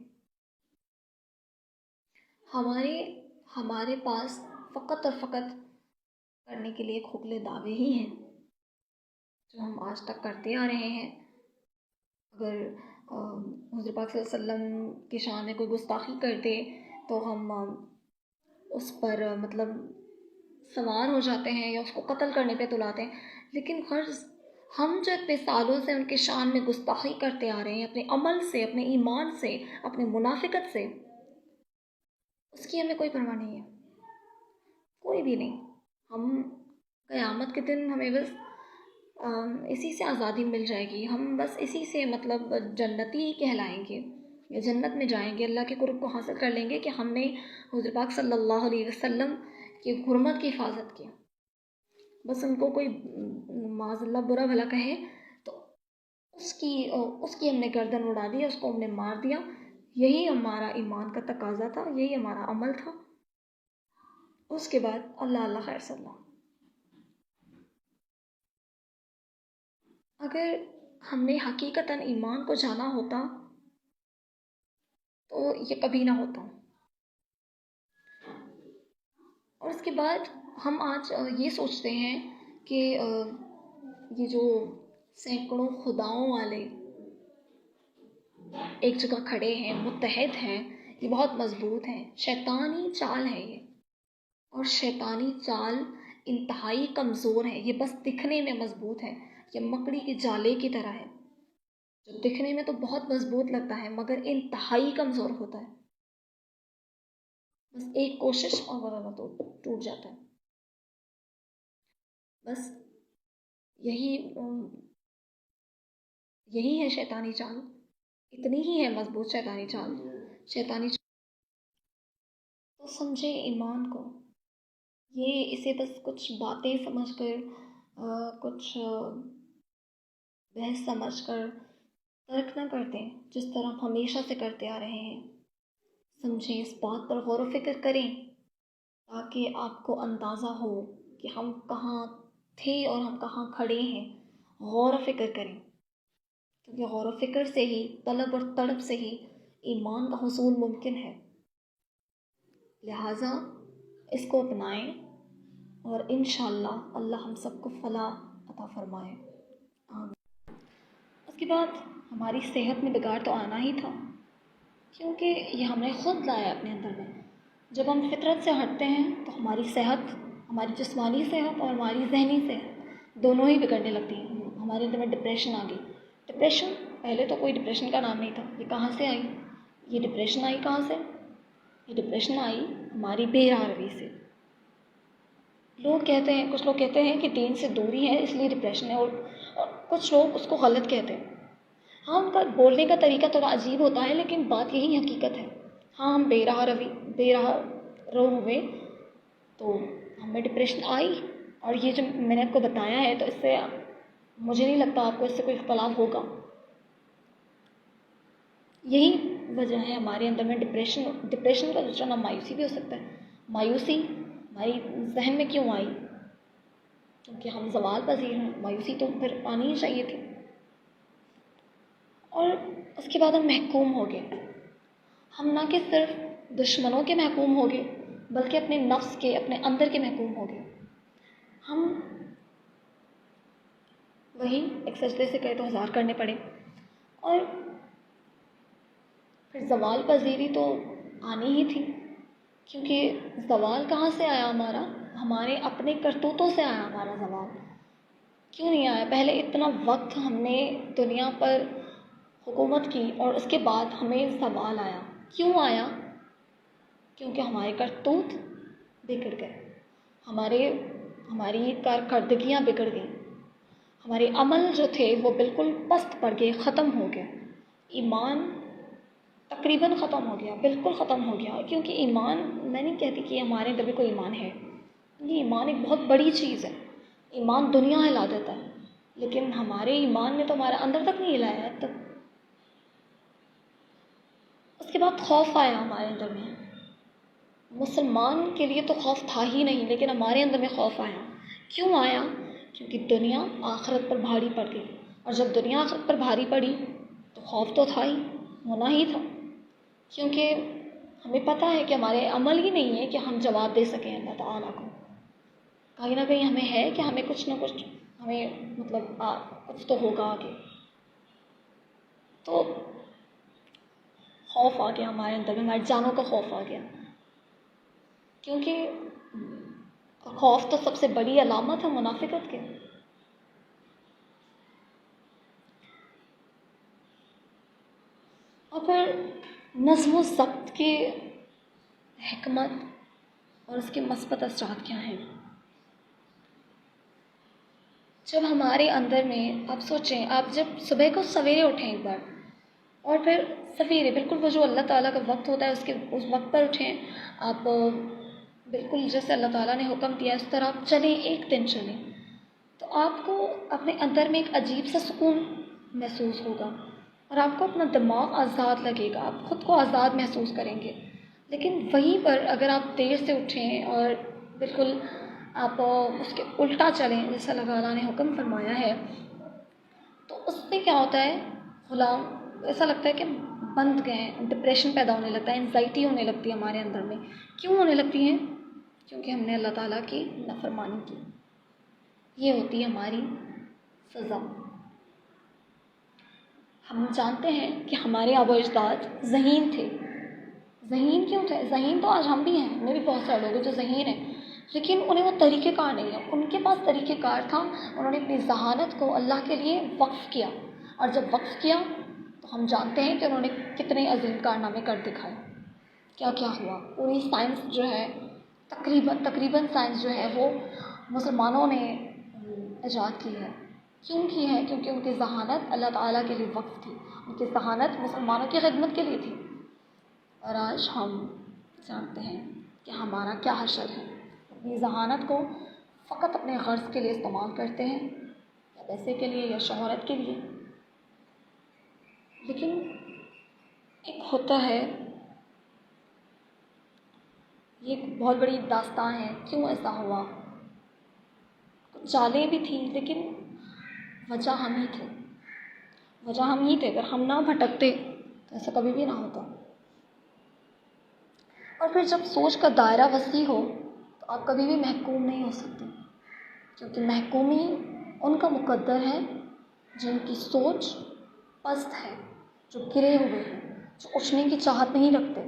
ہمارے پاس فقط اور فقط کرنے کے لیے کھوکھلے دعوے ہی ہیں جو ہم آج تک کرتے آ رہے ہیں۔ اگر حضور پاک صلی اللہ علیہ وسلم کی شان میں کوئی گستاخی کرتے تو ہم اس پر مطلب سوار ہو جاتے ہیں یا اس کو قتل کرنے پہ تلاتے ہیں۔ لیکن غرض ہم جو اتنے سالوں سے ان کے شان میں گستاخی کرتے آ رہے ہیں، اپنے عمل سے، اپنے ایمان سے، اپنے منافقت سے، اس کی ہمیں کوئی پرواہ نہیں ہے، کوئی بھی نہیں۔ ہم قیامت کے دن ہمیں بس اسی سے آزادی مل جائے گی، ہم بس اسی سے مطلب جنتی ہی کہلائیں گے یا جنت میں جائیں گے، اللہ کے قرب کو حاصل کر لیں گے کہ ہم نے حضور پاک صلی اللہ علیہ وسلم کی حرمت کی حفاظت کی۔ بس ان کو کوئی معاذ اللہ برا بھلا کہے تو اس کی ہم نے گردن اڑا دیا، اس کو ہم نے مار دیا۔ یہی ہمارا ایمان کا تقاضا تھا، یہی ہمارا عمل تھا۔ اس کے بعد اللہ خیر صلی اللہ۔ اگر ہم نے حقیقتاً ایمان کو جانا ہوتا تو یہ کبھی نہ ہوتا۔ اور اس کے بعد ہم آج یہ سوچتے ہیں کہ یہ جو سینکڑوں خداؤں والے ایک جگہ کھڑے ہیں، متحد ہیں، یہ بہت مضبوط ہیں۔ شیطانی چال ہے یہ، اور شیطانی چال انتہائی کمزور ہے۔ یہ بس دکھنے میں مضبوط ہے، یہ مکڑی کے جالے کی طرح ہے، جو دکھنے میں تو بہت مضبوط لگتا ہے مگر انتہائی کمزور ہوتا ہے۔ بس ایک کوشش اور ورنہ تو ٹوٹ جاتا ہے۔ بس یہی ہے شیطانی چال، اتنی ہی ہے مضبوط شیطانی چال۔ تو سمجھے ایمان کو، اسے بس کچھ باتیں سمجھ کر، کچھ بحث سمجھ کر ترک نہ کرتے جس طرح ہم ہمیشہ سے کرتے آ رہے ہیں۔ سمجھیں، اس بات پر غور و فکر کریں تاکہ آپ کو اندازہ ہو کہ ہم کہاں تھے اور ہم کہاں کھڑے ہیں۔ غور و فکر کریں، کیونکہ غور و فکر سے ہی، طلب اور طلب سے ہی ایمان کا حصول ممکن ہے۔ لہٰذا اس کو اپنائیں اور انشاءاللہ اللہ ہم سب کو فلاح عطا فرمائے۔ آمین۔ اس کے بعد ہماری صحت میں بگاڑ تو آنا ہی تھا، کیونکہ یہ ہم نے خود لایا اپنے اندر میں۔ جب ہم فطرت سے ہٹتے ہیں تو ہماری صحت، ہماری جسمانی صحت اور ہماری ذہنی صحت دونوں ہی بگڑنے لگتی ہیں۔ ہمارے اندر میں ڈپریشن آ گئی۔ ڈپریشن، پہلے تو کوئی ڈپریشن کا نام نہیں تھا، یہ کہاں سے آئی؟ یہ ڈپریشن آئی کہاں سے؟ یہ ڈپریشن آئی ہماری بے راہ روی سے۔ کچھ لوگ کہتے ہیں کہ دین سے دوری ہے اس لیے ڈپریشن ہے، اور کچھ لوگ اس کو غلط کہتے ہیں۔ ہاں ان کا بولنے کا طریقہ تھوڑا عجیب ہوتا ہے لیکن بات یہی حقیقت ہے. ہاں ہم بے راہ رو ہوئے تو ہمیں ڈپریشن آئی. اور یہ جو میں نے آپ کو بتایا ہے تو اس سے مجھے نہیں لگتا آپ کو اس سے کوئی اختلاف ہوگا. یہی وجہ ہے ہمارے اندر میں ڈپریشن کا دوسرا نام مایوسی بھی ہو سکتا ہے. مایوسی ہماری ذہن میں کیوں آئی؟ کیونکہ ہم زوال پذیر ہیں. مایوسی تو پھر آنی ہی چاہیے تھی. اور اس کے بعد ہم محکوم ہو گئے. ہم نہ کہ صرف دشمنوں کے محکوم ہو گئے بلکہ اپنے نفس کے، اپنے اندر کے محکوم ہو گئے. ہم وہی ایک سجدے سے کہے تو 1000 کرنے پڑے. اور پھر زوال پذیری تو آنی ہی تھی. کیونکہ زوال کہاں سے آیا ہمارا؟ ہمارے اپنے کرتوتوں سے آیا ہمارا زوال. کیوں نہیں آیا؟ پہلے اتنا وقت ہم نے دنیا پر حکومت کی اور اس کے بعد ہمیں زوال آیا. کیوں آیا؟ کیونکہ ہمارے کرتوت بگڑ گئے، ہماری کارکردگیاں بگڑ گئیں، ہمارے عمل جو تھے وہ بالکل پست پڑ گئے، ختم ہو گئے. ایمان تقریباً ختم ہو گیا، بالکل ختم ہو گیا. کیونکہ ایمان، میں نہیں کہتی کہ ہمارے اندر بھی کوئی ایمان ہے. یہ ایمان ایک بہت بڑی چیز ہے. ایمان دنیا ہلا دیتا ہے لیکن ہمارے ایمان نے تو ہمارا اندر تک نہیں ہلایا ہے تب. اس کے بعد خوف آیا ہمارے اندر میں. مسلمان کے لیے تو خوف تھا ہی نہیں لیکن ہمارے اندر میں خوف آیا. کیوں آیا؟ کیونکہ دنیا آخرت پر بھاری پڑ گئی. اور جب دنیا آخرت پر بھاری پڑی تو خوف تو تھا ہی، ہونا ہی تھا. کیونکہ ہمیں پتہ ہے کہ ہمارے عمل ہی نہیں ہے کہ ہم جواب دے سکیں اللہ تعالیٰ کو. کہیں نہ کہیں ہمیں ہے کہ ہمیں کچھ نہ کچھ، ہمیں مطلب کچھ تو ہوگا آگے. تو خوف آ گیا ہمارے اندر میں، ہماری جانوں کا خوف آ گیا. کیونکہ خوف تو سب سے بڑی علامت ہے منافقت کے. اور پھر نظم و ضبط کی حکمت اور اس کے مثبت اثرات کیا ہیں؟ جب ہمارے اندر میں، آپ سوچیں، آپ جب صبح کو سویرے اٹھیں ایک بار اور پھر سویرے بالکل وہ جو اللہ تعالیٰ کا وقت ہوتا ہے اس وقت پر اٹھیں. آپ بالکل جیسے اللہ تعالیٰ نے حکم دیا اس طرح آپ چلیں، ایک دن چلیں تو آپ کو اپنے اندر میں ایک عجیب سا سکون محسوس ہوگا اور آپ کو اپنا دماغ آزاد لگے گا، آپ خود کو آزاد محسوس کریں گے. لیکن وہیں پر اگر آپ دیر سے اٹھیں اور بالکل آپ اس کے الٹا چلیں جیسا اللہ تعالیٰ نے حکم فرمایا ہے تو اس سے کیا ہوتا ہے؟ غلام ایسا لگتا ہے کہ بند گئے ہیں، ڈپریشن پیدا ہونے لگتا ہے، انزائٹی ہونے لگتی ہے ہمارے اندر میں. کیوں ہونے لگتی ہیں؟ کیونکہ ہم نے اللہ تعالیٰ کی نافرمانی کی. یہ ہوتی ہے ہماری سزا. ہم جانتے ہیں کہ ہمارے آباء و اجداد ذہین تھے. ذہین کیوں تھے؟ ذہین تو آج ہم بھی ہیں، ہمیں بھی بہت سارے لوگ ہیں جو ذہین ہیں لیکن انہیں وہ طریقہ کار نہیں ہے. ان کے پاس طریقہ کار تھا، انہوں نے اپنی ذہانت کو اللہ کے لیے وقف کیا. اور جب وقف کیا تو ہم جانتے ہیں کہ انہوں نے کتنے عظیم کارنامے کر دکھائے. کیا کیا ہوا؟ پوری سائنس جو ہے، تقریباً سائنس جو ہے وہ مسلمانوں نے ایجاد کی ہے. کیوں کی ہے؟ کیونکہ ان کی ذہانت اللہ تعالیٰ کے لیے وقف تھی، ان کی ذہانت مسلمانوں کی خدمت کے لیے تھی. اور آج ہم جانتے ہیں کہ ہمارا کیا حشر ہے. اپنی ذہانت کو فقط اپنے غرض کے لیے استعمال کرتے ہیں، یا پیسے کے لیے یا شہرت کے لیے. لیکن ایک ہوتا ہے، یہ ایک بہت بڑی داستان ہے کیوں ایسا ہوا. کچھ چالیں بھی تھیں لیکن وجہ ہم ہی تھے. اگر ہم نہ بھٹکتے تو ایسا کبھی بھی نہ ہوتا. اور پھر جب سوچ کا دائرہ وسیع ہو تو آپ کبھی بھی محکوم نہیں ہو سکتے. کیونکہ محکومی ان کا مقدر ہے جن کی سوچ پست ہے، جو گرے ہوئے ہیں، جو اٹھنے کی چاہت نہیں رکھتے،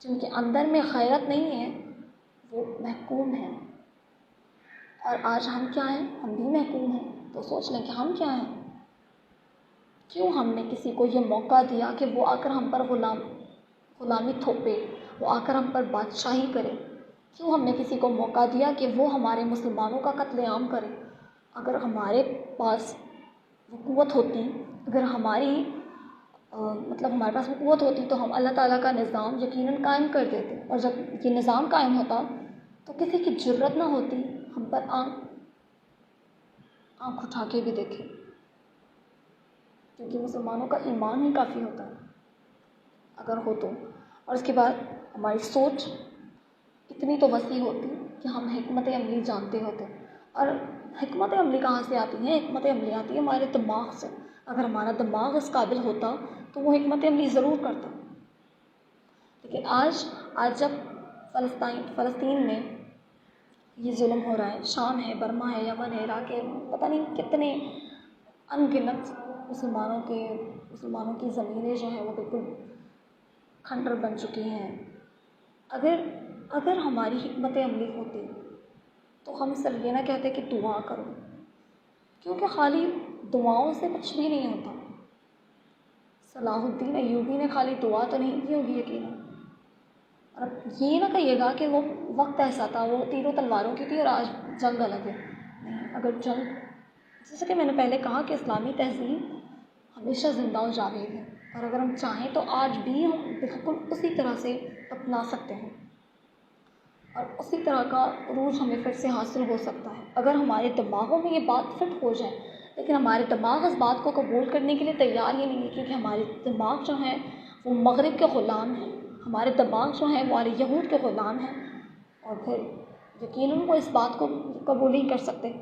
جن کے اندر میں غیرت نہیں ہے، وہ محکوم ہیں. اور آج ہم کیا ہیں؟ ہم بھی محکوم ہیں. تو سوچ لیں کہ ہم کیا ہیں. کیوں ہم نے کسی کو یہ موقع دیا کہ وہ آ کر ہم پر غلامی تھوپے، وہ آ کر ہم پر بادشاہی کرے. کیوں ہم نے کسی کو موقع دیا کہ وہ ہمارے مسلمانوں کا قتل عام کرے. اگر ہمارے پاس وہ قوت ہوتی، اگر ہماری مطلب ہمارے پاس وہ قوت ہوتی تو ہم اللہ تعالیٰ کا نظام یقیناً قائم کر دیتے، اور جب یہ نظام قائم ہوتا تو کسی کی جرت نہ ہوتی ہم پر آنکھ اٹھا کے بھی دیکھے، کیونکہ مسلمانوں کا ایمان ہی کافی ہوتا ہے اگر ہو تو۔ اور اس کے بعد ہماری سوچ اتنی تو وسیع ہوتی کہ ہم حکمت عملی جانتے ہوتے، اور حکمت عملی کہاں سے آتی ہے؟ حکمت عملی آتی ہے ہمارے دماغ سے، اگر ہمارا دماغ اس قابل ہوتا تو وہ حکمت عملی ضرور کرتا۔ لیکن آج جب فلسطین میں یہ ظلم ہو رہا ہے، شام ہے، برما ہے، یمن ہے، عراق ہے، پتہ نہیں کتنے ان گنت مسلمانوں کی زمینیں جو ہیں وہ بالکل کھنڈر بن چکی ہیں۔ اگر ہماری حکمت عملی ہوتی تو ہم صرف یہ نہ کہتے کہ دعا کرو، کیونکہ خالی دعاؤں سے کچھ بھی نہیں ہوتا۔ صلاح الدین ایوبی نے خالی دعا تو نہیں کی ہوگی یقیناً، اور اب یہ نہ کہیے گا کہ وہ وقت ایسا تھا، وہ تیر و تلواروں کی تھی اور آج جنگ الگ ہے۔ نہیں، اگر جنگ، جیسا کہ میں نے پہلے کہا کہ اسلامی تہذیب ہمیشہ زندہ و جاوید ہے، اور اگر ہم چاہیں تو آج بھی ہم بالکل اسی طرح سے اپنا سکتے ہیں، اور اسی طرح کا عروج ہمیں پھر سے حاصل ہو سکتا ہے اگر ہمارے دماغوں میں یہ بات فٹ ہو جائے۔ لیکن ہمارے دماغ اس بات کو قبول کرنے کے لیے تیار ہی نہیں ہے، کیونکہ ہمارے دماغ جو ہیں وہ مغرب کے غلام ہیں، ہمارے دماغ جو ہیں وہ یہود کے غلام ہیں، اور پھر یقیناً وہ اس بات کو قبول نہیں کر سکتے۔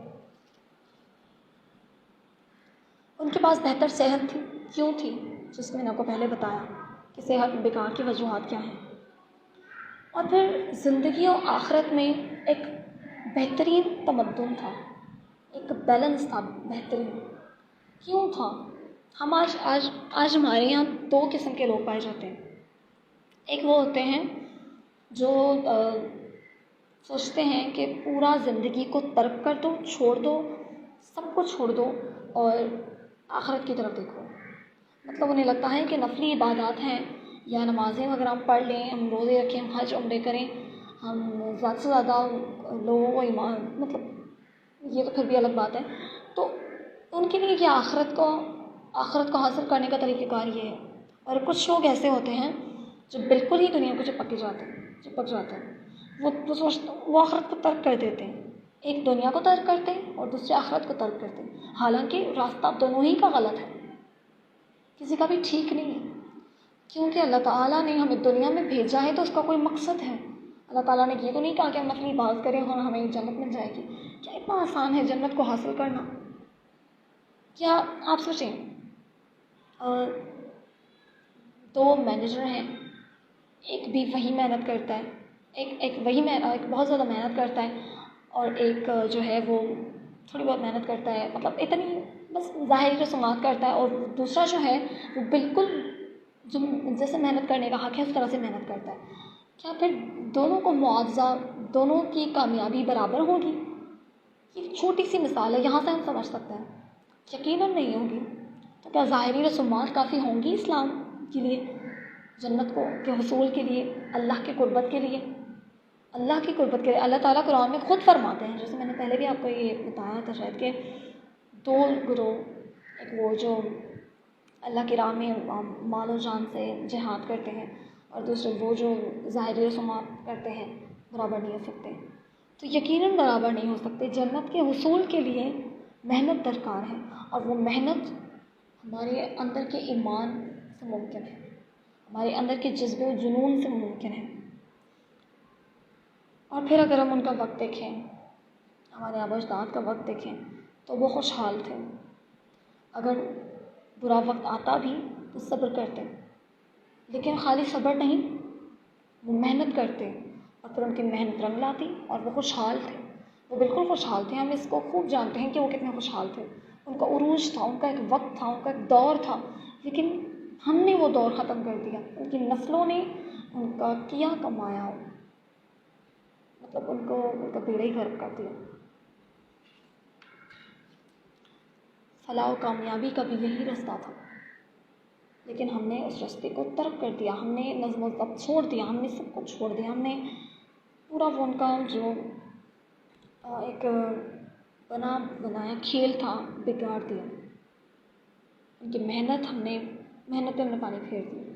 ان کے پاس بہتر صحت تھی، کیوں تھی؟ جس میں نے آپ کو پہلے بتایا کہ صحت بیکار کی وجوہات کیا ہیں۔ اور پھر زندگی و آخرت میں ایک بہترین تمدن تھا، ایک بیلنس تھا بہترین۔ کیوں تھا؟ ہم آج ہمارے یہاں دو قسم کے لوگ پائے جاتے ہیں۔ ایک وہ ہوتے ہیں جو سوچتے ہیں کہ پورا زندگی کو ترک کر دو، چھوڑ دو، سب کو چھوڑ دو اور آخرت کی طرف دیکھو۔ مطلب انہیں لگتا ہے کہ نفلی عبادات ہیں یا نمازیں اگر ہم پڑھ لیں، ہم روزے رکھیں، ہم حج عمرے کریں، ہم زیادہ سے زیادہ لوگوں کو ایمان، مطلب یہ تو پھر بھی الگ بات ہے، تو ان کے لیے یہ آخرت کو حاصل کرنے کا طریقہ کار یہ ہے۔ اور کچھ لوگ ایسے ہوتے ہیں جو بالکل ہی دنیا کو چپک جاتے ہیں، وہ آخرت کو ترک کر دیتے ہیں، ایک دنیا کو ترک کرتے ہیں اور دوسرے آخرت کو ترک کرتے ہیں، حالانکہ راستہ دونوں ہی کا غلط ہے، کسی کا بھی ٹھیک نہیں ہے، کیونکہ اللہ تعالیٰ نے ہمیں دنیا میں بھیجا ہے تو اس کا کوئی مقصد ہے۔ اللہ تعالیٰ نے یہ تو نہیں کہا کہ ہم نفلی عبادت کریں اور ہمیں جنت مل جائے گی۔ کیا اتنا آسان ہے جنت کو حاصل کرنا؟ کیا آپ سوچیں، دو مینیجر ہیں، ایک بھی وہی محنت کرتا ہے، ایک بہت زیادہ محنت کرتا ہے، اور ایک جو ہے وہ تھوڑی بہت محنت کرتا ہے، مطلب اتنی بس ظاہری رسومات کرتا ہے، اور دوسرا جو ہے وہ بالکل جو جیسے محنت کرنے کا حق ہے اس طرح سے محنت کرتا ہے۔ کیا پھر دونوں کو معاوضہ، دونوں کی کامیابی برابر ہوگی؟ یہ چھوٹی سی مثال ہے، یہاں سے ہم سمجھ سکتے ہیں یقیناً نہیں ہوگی۔ تو کیا ظاہری رسومات کافی ہوں گی اسلام کے لیے، جنت کے حصول کے لیے، اللہ کی قربت کے لیے؟ اللہ تعالیٰ قرآن میں خود فرماتے ہیں، جیسے میں نے پہلے بھی آپ کو یہ بتایا تھا شاید، کہ دو گروہ، ایک وہ جو اللہ کی راہ میں مال و جان سے جہاد کرتے ہیں، اور دوسرے وہ جو ظاہری رسومات کرتے ہیں، برابر نہیں ہو سکتے۔ تو یقیناً برابر نہیں ہو سکتے۔ جنت کے حصول کے لیے محنت درکار ہے، اور وہ محنت ہمارے اندر کے ایمان سے ممکن ہے، ہمارے اندر کے جذبے و جنون سے ممکن ہے۔ اور پھر اگر ہم ان کا وقت دیکھیں، ہمارے آباء و اجداد کا وقت دیکھیں، تو وہ خوشحال تھے، اگر برا وقت آتا بھی تو صبر کرتے، لیکن خالی صبر نہیں، وہ محنت کرتے، اور پھر ان کی محنت رنگ لاتی، اور وہ خوشحال تھے، وہ بالکل خوشحال تھے۔ ہم اس کو خوب جانتے ہیں کہ وہ کتنے خوشحال تھے، ان کا عروج تھا، ان کا ایک وقت تھا، ان کا ایک دور تھا، لیکن ہم نے وہ دور ختم کر دیا، ان کی نسلوں نے ان کا کیا کمایا، مطلب ان کا بیڑا ہی غرق کر دیا۔ فلاح و کامیابی کا بھی یہی رستہ تھا، لیکن ہم نے اس راستے کو ترک کر دیا، ہم نے نظم و ضبط چھوڑ دیا، ہم نے سب کچھ چھوڑ دیا، ہم نے پورا وہ ان کا جو ایک بنایا کھیل تھا بگاڑ دیا۔ ان کی محنت ہم نے پہ ہم نے پانی پھیر دی.